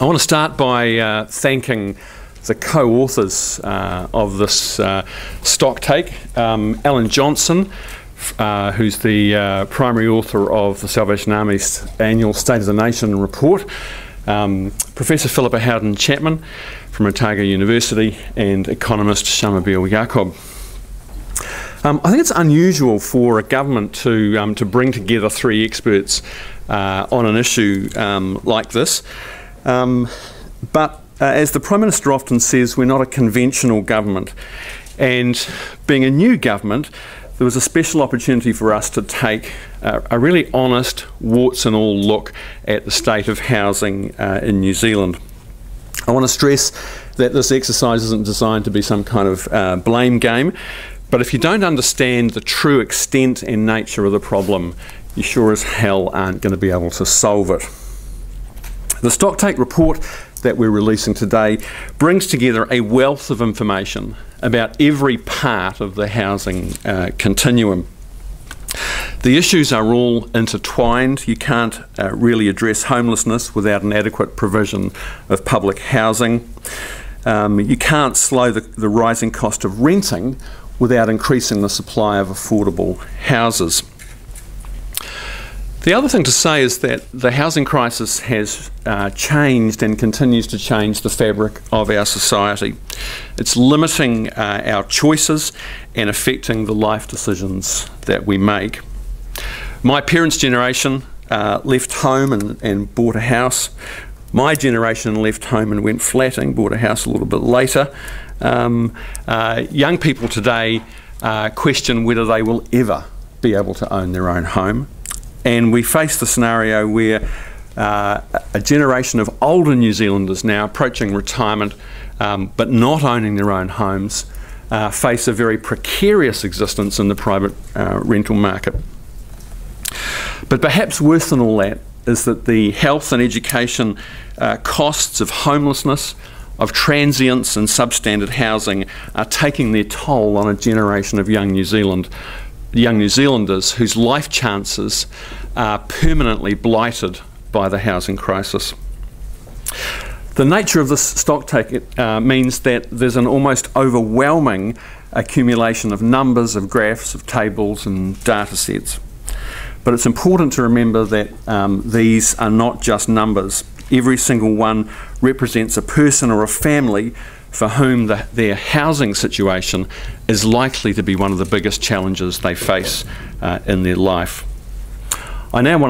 I want to start by thanking the co-authors of this stocktake, Alan Johnson, who's the primary author of the Salvation Army's annual State of the Nation report, Professor Philippa Howden-Chapman from Otago University, and economist Shamabeel Yaacob. I think it's unusual for a government to bring together three experts on an issue like this. But as the Prime Minister often says, we're not a conventional government, and being a new government, there was a special opportunity for us to take a really honest, warts and all look at the state of housing in New Zealand. I want to stress that this exercise isn't designed to be some kind of blame game, but if you don't understand the true extent and nature of the problem, you sure as hell aren't going to be able to solve it. The Stocktake report that we're releasing today brings together a wealth of information about every part of the housing continuum. The issues are all intertwined. You can't really address homelessness without an adequate provision of public housing. You can't slow the rising cost of renting without increasing the supply of affordable houses. The other thing to say is that the housing crisis has changed and continues to change the fabric of our society. It's limiting our choices and affecting the life decisions that we make. My parents' generation left home and bought a house. My generation left home and went flatting, bought a house a little bit later. Young people today question whether they will ever be able to own their own home. And we face the scenario where a generation of older New Zealanders now approaching retirement but not owning their own homes face a very precarious existence in the private rental market. But perhaps worse than all that is that the health and education costs of homelessness, of transients and substandard housing are taking their toll on a generation of young New Zealanders whose life chances are permanently blighted by the housing crisis. The nature of this stocktake means that there's an almost overwhelming accumulation of numbers, of graphs, of tables and data sets. But it's important to remember that these are not just numbers. Every single one represents a person or a family for whom their housing situation is likely to be one of the biggest challenges they face in their life. I now want to